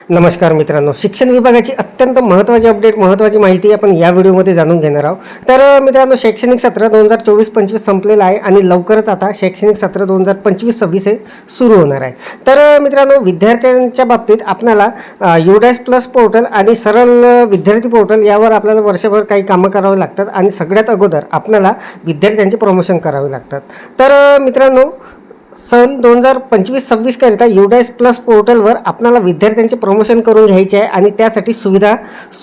नमस्कार मित्रांनो, शिक्षण विभागाची अत्यंत महत्त्वाची अपडेट, महत्त्वाची माहिती आपण या व्हिडिओमध्ये जाणून घेणार आहोत. तर मित्रांनो, शैक्षणिक सत्र 2024-25 संपलेलं आहे आणि लवकरच आता शैक्षणिक सत्र 2025-26 हे सुरू होणार आहे. तर मित्रांनो, विद्यार्थ्यांच्या बाबतीत आपल्याला UDAS प्लस पोर्टल आणि सरळ विद्यार्थी पोर्टल यावर आपल्याला वर्षभर काही कामं करावी लागतात आणि सगळ्यात अगोदर आपल्याला विद्यार्थ्यांचे प्रमोशन करावे लागतात. तर मित्रांनो, सन 2025-26 करिता UDAS प्लस पोर्टलवर आपल्याला विद्यार्थ्यांचे प्रमोशन करून घ्यायचे आहे आणि त्यासाठी सुविधा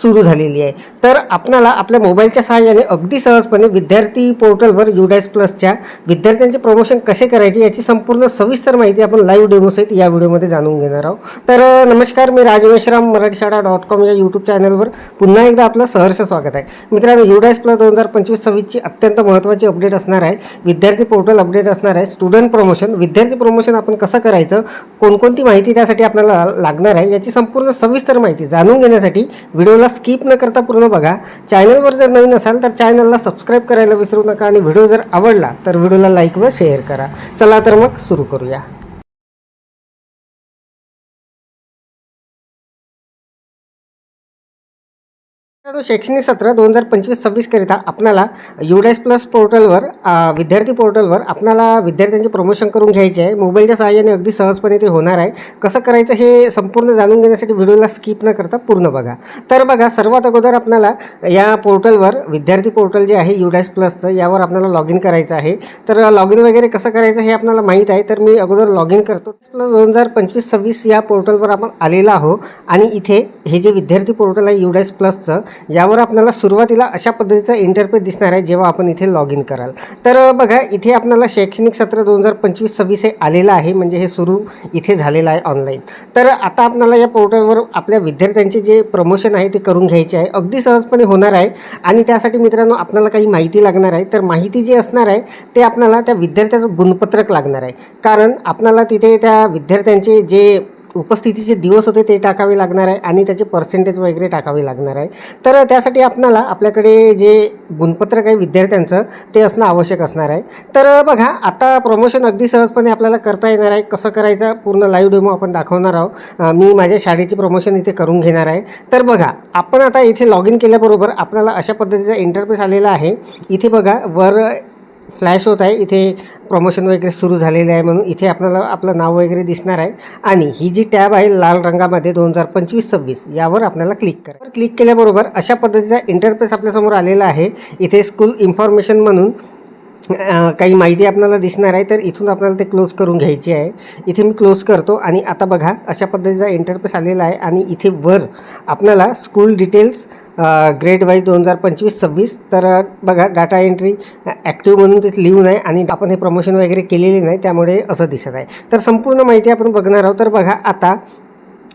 सुरू झालेली आहे. तर आपल्याला आपल्या मोबाईलच्या सहाय्याने अगदी सहजपणे विद्यार्थी पोर्टलवर UDAS प्लसच्या विद्यार्थ्यांचे प्रमोशन कसे करायचे याची संपूर्ण सविस्तर माहिती आपण लाईव्ह डेमोसहित या व्हिडिओमध्ये जाणून घेणार आहोत. तर नमस्कार, मी राजमेश्राम मराठीशाळा.com या यूट्यूब चॅनलवर पुन्हा एकदा आपलं सहर्ष स्वागत आहे. मित्रांनो, UDAS प्लस 2025-26ची अत्यंत महत्त्वाची अपडेट असणार आहे. विद्यार्थी पोर्टल अपडेट असणार आहे. स्टुडंट प्रमोशन, विद्यार्थी प्रमोशन आपण कसं करायचं, कोणकोणती माहिती त्यासाठी आपल्याला लागणार आहे याची संपूर्ण सविस्तर माहिती जाणून घेण्यासाठी व्हिडिओला स्किप न करता पूर्ण बघा. चॅनलवर जर नवीन असाल तर चॅनलला सबस्क्राईब करायला विसरू नका आणि व्हिडिओ जर आवडला तर व्हिडिओला लाईक व शेअर करा. चला तर मग सुरू करूया. शैक्षणिक सत्र 2025-26 करिता आपल्याला UDAS प्लस पोर्टलवर विद्यार्थी पोर्टलवर आपल्याला विद्यार्थ्यांचे प्रमोशन करून घ्यायचे आहे. मोबाईलच्या सहाय्याने अगदी सहजपणे ते होणार आहे. कसं करायचं हे संपूर्ण जाणून घेण्यासाठी व्हिडिओला स्किप न करता पूर्ण बघा. तर बघा, सर्वात अगोदर आपल्याला या पोर्टलवर विद्यार्थी पोर्टल जे आहे UDAS प्लसचं, यावर आपल्याला लॉग इन करायचं आहे. तर लॉग इन वगैरे कसं करायचं हे आपल्याला माहीत आहे, तर मी अगोदर लॉग इन करतो. प्लस 2025-26 या पोर्टलवर आपण आलेला आहोत आणि इथे हे जे विद्यार्थी पोर्टल आहे UDAS प्लसचं, यावर आपल्याला सुरुवातीला अशा पद्धतीचा इंटरफेस दिसणार आहे जेव्हा आपण इथे लॉग इन कराल. तर बघा, इथे आपल्याला शैक्षणिक सत्र 2025-26 हे आलेलं आहे, म्हणजे हे सुरू इथे झालेलं आहे ऑनलाईन. तर आता आपल्याला या पोर्टलवर आपल्या विद्यार्थ्यांचे जे प्रमोशन आहे ते करून घ्यायचे आहे. अगदी सहजपणे होणार आहे आणि त्यासाठी मित्रांनो आपल्याला काही माहिती लागणार आहे. तर माहिती जी असणार आहे ते आपल्याला त्या विद्यार्थ्याचं गुणपत्रक लागणार आहे, कारण आपल्याला तिथे त्या विद्यार्थ्यांचे जे उपस्थितीचे दिवस होते ते टाकावे लागणार आहे आणि त्याचे पर्सेंटेज वगैरे टाकावे लागणार आहे. तर त्यासाठी आपल्याला आपल्याकडे जे गुणपत्रक आहे विद्यार्थ्यांचं ते असणं आवश्यक असणार आहे. तर बघा, आता प्रमोशन अगदी सहजपणे आपल्याला करता येणार आहे. कसं करायचं पूर्ण लाईव्ह डेमो आपण दाखवणार आहोत. मी माझ्या शाळेची प्रमोशन इथे करून घेणार आहे. तर बघा, आपण आता इथे लॉग इन केल्याबरोबर आपल्याला अशा पद्धतीचा इंटरफेस आलेला आहे. इथे बघा, वर फ्लॅश होत आहे, इथे प्रमोशन वगैरे सुरू झालेले आहे म्हणून इथे आपल्याला आपलं नाव वगैरे दिसणार आहे. आणि ही जी टॅब आहे लाल रंगामध्ये 2025-26, यावर आपल्याला क्लिक करा. क्लिक केल्याबरोबर अशा पद्धतीचा इंटरफेस आपल्यासमोर आलेला आहे. इथे स्कूल इन्फॉर्मेशन म्हणून काही माहिती आपल्याला दिसणार आहे. तर इथून आपल्याला ते क्लोज करून घ्यायची आहे. इथे मी क्लोज करतो आणि आता बघा, अशा पद्धतीचा इंटरफेस आलेला आहे आणि इथे वर आपल्याला स्कूल डिटेल्स ग्रेड वाईज 2025-26, तर बघा डाटा एंट्री ॲक्टिव्ह म्हणून तिथे लिहून आहे आणि आपण हे प्रमोशन वगैरे केलेले नाही, त्यामुळे असं दिसत आहे. तर संपूर्ण माहिती आपण बघणार आहोत. तर बघा, आता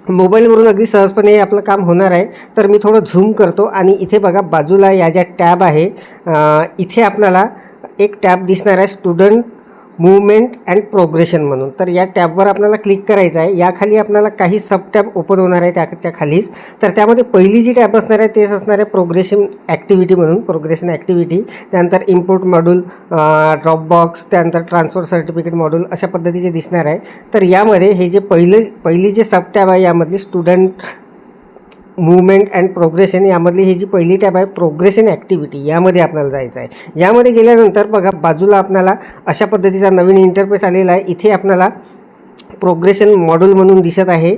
मोबाईलवरून अगदी सहजपणे आपलं काम होणार आहे. तर मी थोडं झूम करतो आणि इथे बघा, बाजूला या ज्या टॅब आहे इथे आपल्याला एक टॅब दिसणार आहे स्टुडंट मूवमेंट अँड प्रोग्रेशन म्हणून. तर या टॅबवर आपल्याला क्लिक करायचं आहे. याखाली आपल्याला काही सब टॅब ओपन होणार आहे त्याच्या खालीच. तर त्यामध्ये पहिली जी टॅब असणार आहे तेच असणार आहे प्रोग्रेशन ॲक्टिव्हिटी म्हणून, प्रोग्रेशन ॲक्टिव्हिटी. त्यानंतर इम्पोर्ट मॉड्यूल, ड्रॉपबॉक्स, त्यानंतर ट्रान्सफर सर्टिफिकेट मॉड्यूल अशा पद्धतीचे दिसणार आहे. तर यामध्ये हे जे पहिली जे सब टॅब आहे यामधली स्टुडंट मूवमेंट अँड प्रोग्रेशन, यामधली ही जी पहिली टॅब आहे प्रोग्रेशन ॲक्टिव्हिटी, यामध्ये आपल्याला जायचं आहे. यामध्ये गेल्यानंतर बघा, बाजूला आपल्याला अशा पद्धतीचा नवीन इंटरफेस आलेला आहे. इथे आपल्याला प्रोग्रेशन मॉड्यूल म्हणून दिसत आहे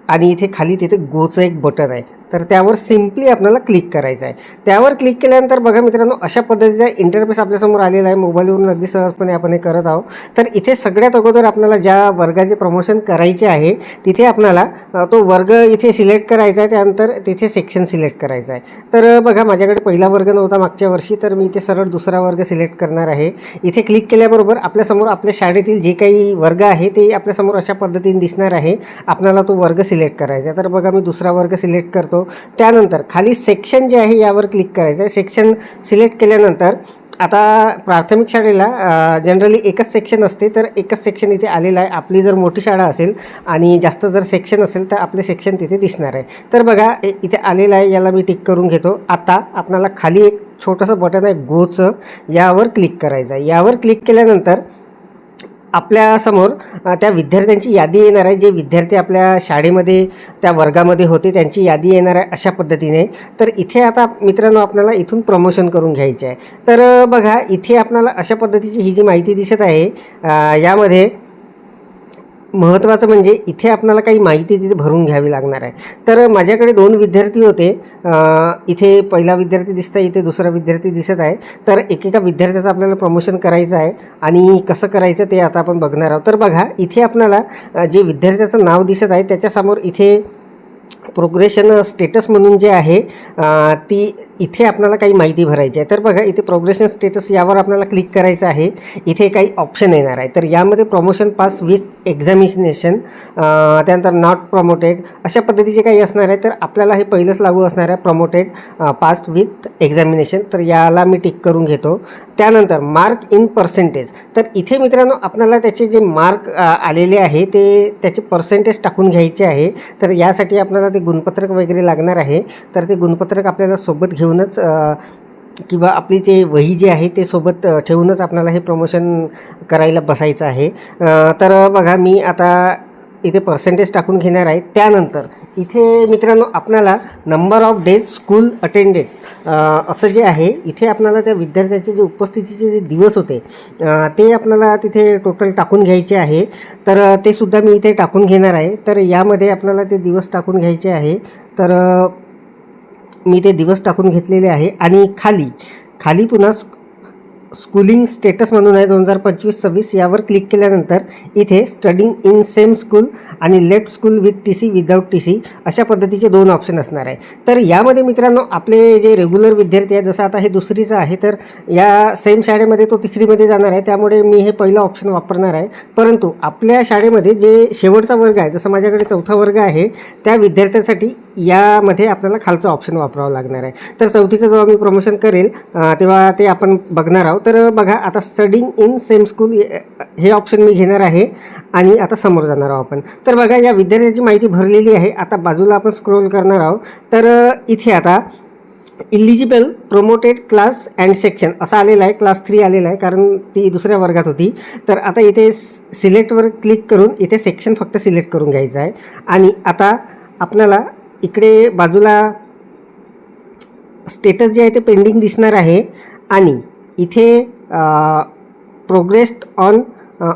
आणि इथे खाली तिथे गोचं एक बटन आहे. तर त्यावर सिम्पली आपल्याला क्लिक करायचं आहे. त्यावर क्लिक केल्यानंतर बघा मित्रांनो, अशा पद्धतीचा इंटरफेस आपल्यासमोर आलेला आहे. मोबाईलवरून अगदी सहजपणे आपण हे करत आहोत. तर इथे सगळ्यात अगोदर आपल्याला ज्या वर्गाचे प्रमोशन करायचे आहे तिथे आपल्याला तो वर्ग इथे सिलेक्ट करायचा आहे. त्यानंतर तिथे सेक्शन सिलेक्ट करायचं आहे. तर बघा, माझ्याकडे पहिला वर्ग नव्हता मागच्या वर्षी, तर मी इथे सरळ दुसरा वर्ग सिलेक्ट करणार आहे. इथे क्लिक केल्याबरोबर आपल्यासमोर आपल्या शाळेतील जे काही वर्ग आहे ते आपल्यासमोर अशा पद्धतीने दिसणार आहे. आपल्याला तो वर्ग सिलेक्ट करायचा आहे. तर बघा, मी दुसरा वर्ग सिलेक्ट करतो. त्यानंतर खाली सेक्शन जे आहे यावर क्लिक करायचं आहे. सेक्शन सिलेक्ट केल्यानंतर आता प्राथमिक शाळेला जनरली एकच सेक्शन असते, तर एकच सेक्शन इथे आलेलं आहे. आपली जर मोठी शाळा असेल आणि जास्त जर सेक्शन असेल तर आपले सेक्शन तिथे दिसणार आहे. तर बघा, इथे आलेलं आहे, याला मी टिक करून घेतो. आता आपल्याला खाली एक छोटंसं बटन आहे गोचं, यावर क्लिक करायचं आहे. यावर क्लिक केल्यानंतर आपल्यासमोर त्या विद्यार्थ्यांची यादी येणार आहे. जे विद्यार्थी आपल्या शाळेमध्ये त्या वर्गामध्ये होते त्यांची यादी येणार आहे अशा पद्धतीने. तर इथे आता मित्रांनो आपल्याला इथून प्रमोशन करून घ्यायचे आहे. तर बघा इथे आपल्याला अशा पद्धतीची ही जी माहिती दिसत आहे, यामध्ये महत्त्वाचं म्हणजे इथे आपल्याला काही माहिती तिथे भरून घ्यावी लागणार आहे. तर माझ्याकडे 2 विद्यार्थी होते. इथे पहिला विद्यार्थी दिसत आहे, इथे दुसरा विद्यार्थी दिसत आहे. तर एकेका विद्यार्थ्याचं आपल्याला प्रमोशन करायचं आहे आणि कसं करायचं ते आता आपण बघणार आहोत. तर बघा इथे आपल्याला जे विद्यार्थ्याचं नाव दिसत आहे त्याच्यासमोर इथे प्रोग्रेशन स्टेटस म्हणून जे आहे ती इथे आपल्याला काही माहिती भरायची आहे. तर बघा इथे प्रोग्रेशन स्टेटस यावर आपल्याला क्लिक करायचं आहे. इथे काही ऑप्शन येणार आहे. तर यामध्ये प्रमोशन पास विथ एक्झामिनेशन, त्यानंतर नॉट प्रमोटेड अशा पद्धतीचे काही असणार आहे. तर आपल्याला हे पहिलंच लागू असणार आहे, प्रमोटेड पास विथ एक्झामिनेशन. तर याला मी टिक करून घेतो. त्यानंतर मार्क इन पर्सेंटेज. तर इथे मित्रांनो आपल्याला त्याचे जे मार्क आलेले आहे ते त्याचे पर्सेंटेज टाकून घ्यायचे आहे. तर यासाठी आपल्याला ते गुणपत्रक वगैरे लागणार आहे. तर ते गुणपत्रक आपल्याला सोबत घेऊनच किंवा आपली जे वही जी आहे ते सोबत ठेवूनच आपल्याला हे प्रमोशन करायला बसायचं आहे. तर बघा मी आता इथे पर्सेंटेज टाकून घेणार आहे. त्यानंतर इथे मित्रांनो आपल्याला number of days school attended असं जे आहे इथे आपल्याला त्या विद्यार्थ्याचे जे उपस्थितीचे जे दिवस होते ते आपल्याला तिथे टोटल टाकून घ्यायचे आहे. तर ते सुद्धा मी इथे टाकून घेणार आहे. तर यामध्ये आपल्याला ते दिवस टाकून घ्यायचे आहे. तर मी ते दिवस टाकून घेतलेले आहे आणि खाली पुन्हा स्कूलिंग स्टेटस म्हणून आहे 2025-26 यावर क्लिक केल्यानंतर इथे स्टडिंग इन सेम स्कूल आणि left school with TC without TC अशा पद्धतीचे 2 ऑप्शन असणार आहे. तर यामध्ये मित्रांनो आपले जे रेग्युलर विद्यार्थी आहे, जसं आता हे दुसरीचं आहे तर या सेम शाळेमध्ये तो तिसरीमध्ये जाणार आहे, त्यामुळे मी हे पहिलं ऑप्शन वापरणार आहे. परंतु आपल्या शाळेमध्ये जे शेवटचा वर्ग आहे, जसं माझ्याकडे 4था वर्ग आहे, त्या विद्यार्थ्यासाठी यामध्ये आपल्याला खालचं ऑप्शन वापरावं लागणार आहे. तर 4थीचं जेव्हा मी प्रमोशन करेल तेव्हा ते आपण बघणार आहोत. तर बघा आता स्टडिंग इन सेम स्कूल हे ऑप्शन मी घेणार आहे आणि आता समोर जाणार आहोत आपण. तर बघा या विद्यार्थ्याची माहिती भरलेली आहे. आता बाजूला आपण स्क्रोल करणार आहोत. तर इथे आता eligible promoted class and section असं आलेलं आहे. क्लास 3 आलेलं आहे कारण ती दुसऱ्या वर्गात होती. तर आता इथे सिलेक्टवर क्लिक करून इथे सेक्शन फक्त सिलेक्ट करून घ्यायचं आहे आणि आता आपल्याला इकडे बाजूला स्टेटस जे आहे ते पेंडिंग दिसणार आहे आणि इथे प्रोग्रेस्ड ऑन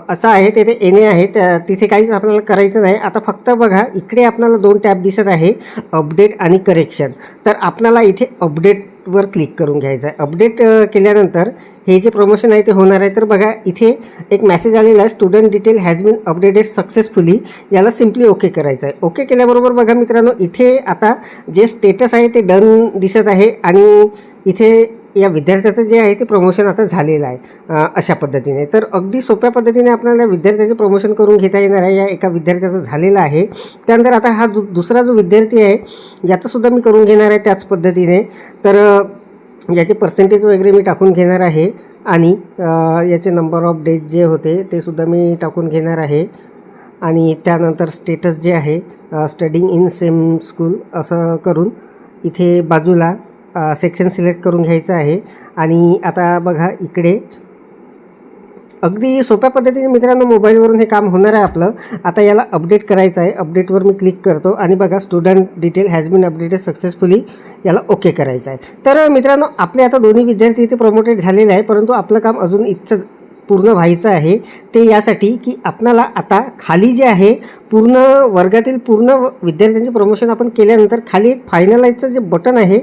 असं आहे, तेथे येणे आहे. तिथे काहीच आपल्याला करायचं नाही. आता फक्त बघा इकडे आपल्याला 2 टॅब दिसत आहे, अपडेट आणि करेक्शन. तर आपल्याला इथे अपडेटवर क्लिक करून घ्यायचं आहे. अपडेट केल्यानंतर हे जे प्रमोशन आहे ते होणार आहे. तर बघा इथे एक मेसेज आलेला आहे, student detail has been updated successfully. याला सिम्पली ओके करायचं आहे. ओके केल्याबरोबर बघा मित्रांनो इथे आता जे स्टेटस आहे ते डन दिसत आहे आणि इथे या विद्यार्थ्याचं जे आहे ते प्रमोशन आता झालेलं आहे अशा पद्धतीने. तर अगदी सोप्या पद्धतीने आपल्याला विद्यार्थ्याचे प्रमोशन करून घेता येणार आहे. या एका विद्यार्थ्याचं झालेलं आहे. त्यानंतर आता हा दुसरा जो विद्यार्थी आहे याचंसुद्धा मी करून घेणार आहे त्याच पद्धतीने. तर याचे पर्सेंटेज वगैरे मी टाकून घेणार आहे आणि याचे नंबर ऑफ डेज जे होते ते सुद्धा मी टाकून घेणार आहे आणि त्यानंतर स्टेटस जे आहे स्टडिंग इन सेम स्कूल असं करून इथे बाजूला सेक्शन सिलेक्ट करून घ्यायचं आहे. आणि आता बघा इकडे अगदी सोप्या पद्धतीने मित्रांनो मोबाईलवरून हे काम होणार आहे आपलं. आता याला अपडेट करायचं आहे. अपडेटवर मी क्लिक करतो आणि बघा student detail has been updated successfully याला ओके करायचं आहे. तर मित्रांनो आपले आता दोन्ही विद्यार्थी इथे प्रमोटेड झालेले आहे, परंतु आपलं काम अजून इथचं पूर्ण व्हायचं आहे. ते यासाठी की आपल्याला आता खाली जे आहे पूर्ण वर्गातील पूर्ण विद्यार्थ्यांचे प्रमोशन आपण केल्यानंतर खाली एक फायनलाइजचं जे बटन आहे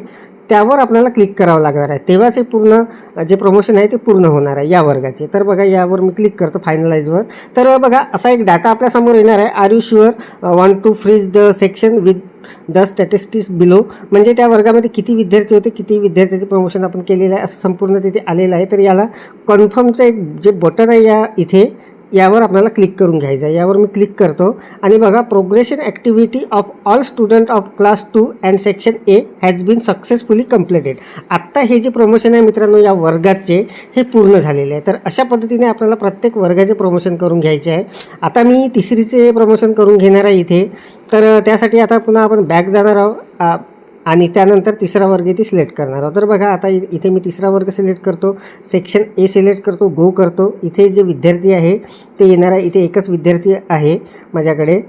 त्यावर आपल्याला क्लिक करावं लागणार आहे. तेव्हाच हे पूर्ण जे प्रमोशन आहे ते पूर्ण होणार आहे या वर्गाचे. तर बघा यावर मी क्लिक करतो फायनलाइजवर. तर बघा असा एक डाटा आपल्यासमोर येणार आहे. Are you sure want to freeze the section with the statistics below. म्हणजे त्या वर्गामध्ये किती विद्यार्थी होते, किती विद्यार्थ्याचे प्रमोशन आपण केलेलं आहे असं संपूर्ण तिथे आलेलं आहे. तर याला कन्फर्मचं एक जे बटन आहे या इथे यावर आपल्याला क्लिक करून घ्यायचं आहे. यावर मी क्लिक करतो आणि बघा progression activity of all student of class 2 and section A has been successfully completed. आत्ता हे जे प्रमोशन आहे मित्रांनो या वर्गाचे हे पूर्ण झालेले आहे. तर अशा पद्धतीने आपल्याला प्रत्येक वर्गाचे प्रमोशन करून घ्यायचे आहे. आता मी तिसरीचे प्रमोशन करून घेणार आहे इथे. तर त्यासाठी आता पुन्हा आपण बॅक जाणार आहोत. आणि त्यानंतर तिसरा वर्ग इथे सिलेक्ट करणार आहोत. तर बघा आता इथे मी तिसरा वर्ग सिलेक्ट करतो, सेक्शन ए सिलेक्ट करतो, गो करतो. इथे जे विद्यार्थी आहे ते येणार आहे. इथे एकच विद्यार्थी आहे माझ्याकडे,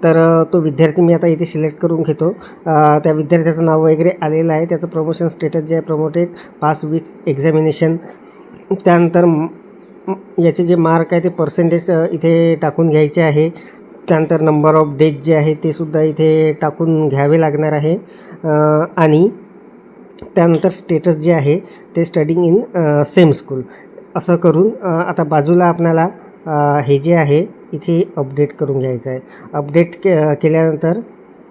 तर तो विद्यार्थी मी आता इथे सिलेक्ट करून घेतो. त्या विद्यार्थ्याचं नाव वगैरे आलेलं आहे, त्याचं प्रमोशन स्टेटस जे आहे प्रमोटेड, पास विथ एक्झामिनेशन. त्यानंतर याचे जे मार्क आहे ते पर्सेंटेज इथे टाकून घ्यायचे आहे. त्यानंतर नंबर ऑफ डेज जे आहे ते सुद्धा इथे टाकून घ्यावे लागणार आहे. आणि त्यानंतर स्टेटस जे आहे ते स्टडिंग इन सेम स्कूल असं करून आता बाजूला आपल्याला हे जे आहे इथे अपडेट करून घ्यायचं आहे. अपडेट केल्यानंतर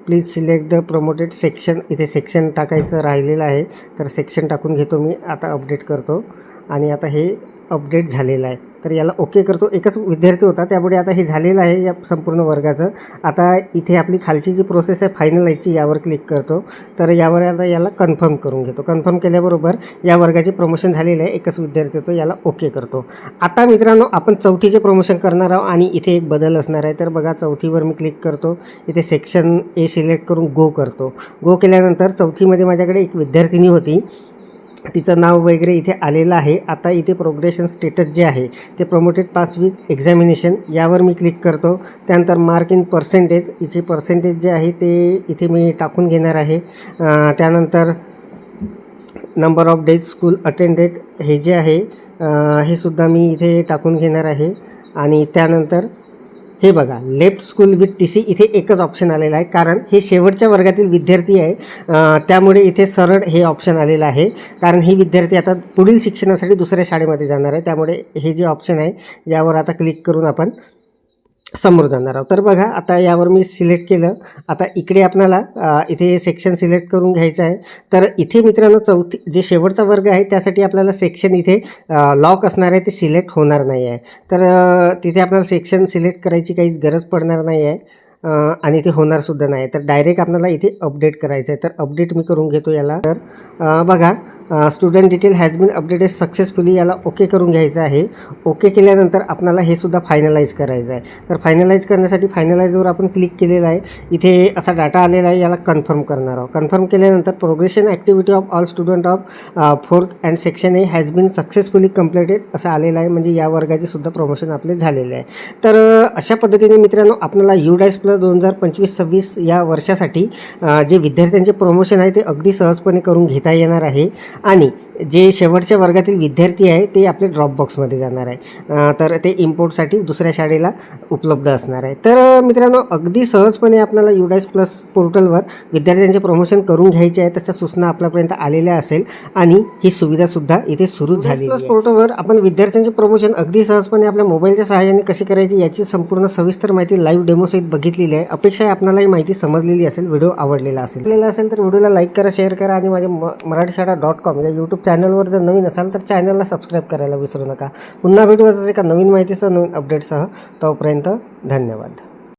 please select the promoted section, इथे सेक्शन टाकायचं राहिलेलं आहे, तर सेक्शन टाकून घेतो मी. आता अपडेट करतो आणि आता हे अपडेट झालेलं आहे, तर याला ओके करतो. एकच विद्यार्थी होता त्यामुळे आता हे झालेलं आहे या संपूर्ण वर्गाचं. आता इथे आपली खालची जी प्रोसेस आहे फायनलाईजची, यावर क्लिक करतो. तर यावर आता याला कन्फर्म करून घेतो. कन्फर्म केल्याबरोबर या वर्गाचे प्रमोशन झालेलं आहे, एकच विद्यार्थी होतो, याला ओके करतो. आता मित्रांनो आपण चौथीचे प्रमोशन करणार आहोत आणि इथे एक बदल असणार आहे. तर बघा चौथीवर मी क्लिक करतो, इथे सेक्शन ए सिलेक्ट करून गो करतो. गो केल्यानंतर चौथीमध्ये माझ्याकडे एक विद्यार्थिनी होती, तिचं नाव वगैरे इथे आलेलं आहे. आता इथे प्रोग्रेशन स्टेटस जे आहे ते प्रमोटेड पास विथ एक्झामिनेशन, यावर मी क्लिक करतो. त्यानंतर मार्क इन पर्सेंटेज, हिचे पर्सेंटेज जे आहे ते इथे मी टाकून घेणार आहे. त्यानंतर number of days school attended हे जे आहे हे सुद्धा मी इथे टाकून घेणार आहे. आणि त्यानंतर हे बघा लेफ्ट स्कूल विथ TC, इथे एकच ऑप्शन आलेलं आहे, कारण हे शेवटच्या वर्गातील विद्यार्थी आहे. त्यामुळे इथे सरळ हे ऑप्शन आलेलं आहे, कारण ही विद्यार्थी आता पुढील शिक्षणासाठी दुसऱ्या शाळेमध्ये जाणार आहे. त्यामुळे हे जे ऑप्शन आहे यावर आता क्लिक करून आपण समोर जाणार आहोत. तर बघा आता यावर मी सिलेक्ट केलं. आता इकडे आपल्याला इथे सेक्शन सिलेक्ट करून घ्यायचं आहे. तर इथे मित्रांनो चौथी जे शेवटचा वर्ग आहे त्यासाठी आपल्याला सेक्शन इथे लॉक असणार आहे, ते सिलेक्ट होणार नाही आहे. तर तिथे आपल्याला सेक्शन सिलेक्ट करायची काहीच गरज पडणार नाही आहे आणि ते होणारसुद्धा नाही. तर डायरेक्ट आपल्याला इथे अपडेट करायचं आहे. तर अपडेट मी करून घेतो याला. तर बघा student detail has been updated successfully, याला ओके करून घ्यायचं आहे. ओके केल्यानंतर आपल्याला हे सुद्धा फायनलाईज करायचं आहे. तर फायनलाईज करण्यासाठी फायनलाईजवर आपण क्लिक केलेलं आहे. इथे असा डाटा आलेला आहे, याला कन्फर्म करणार आहोत. कन्फर्म केल्यानंतर progression activity of all student of 4th and section A has been successfully completed असं आलेलं आहे, म्हणजे या वर्गाचे सुद्धा प्रमोशन आपले झालेले आहे. तर अशा पद्धतीने मित्रांनो आपल्याला UDAS+ 2025-26 या वर्षासाठी जे विद्यार्थ्यांचे प्रमोशन आहे ते अगदी सहजपणे करून घेता येणार आहे. आणि जे शेवटच्या वर्गातील विद्यार्थी आहे ते आपले ड्रॉपबॉक्समध्ये जाणार आहे, तर ते इम्पोर्टसाठी दुसऱ्या शाळेला उपलब्ध असणार आहे. तर मित्रांनो अगदी सहजपणे आपल्याला UDAS+ पोर्टलवर विद्यार्थ्यांचे प्रमोशन करून घ्यायचे आहे, तशा सूचना आपल्यापर्यंत आलेल्या असेल आणि ही सुविधासुद्धा इथे सुरू झालेली आहे. पोर्टलवर आपण विद्यार्थ्यांचे प्रमोशन अगदी सहजपणे आपल्या मोबाईलच्या सहाय्याने कसे करायचे याची संपूर्ण सविस्तर माहिती लाईव्ह डेमोसहित बघितलेली आहे. अपेक्षा आहे आपल्याला ही माहिती समजलेली असेल, व्हिडिओ आवडलेला असेल तर व्हिडिओला लाईक करा, शेअर करा आणि माझ्या मराठीशाळा.com या यूट्यूब चॅनलवर जर नवीन असाल तर चॅनलला सबस्क्राईब करायला विसरू नका. पुन्हा भेटू असंच एका नवीन माहितीसह, नवीन अपडेटसह. तोपर्यंत धन्यवाद.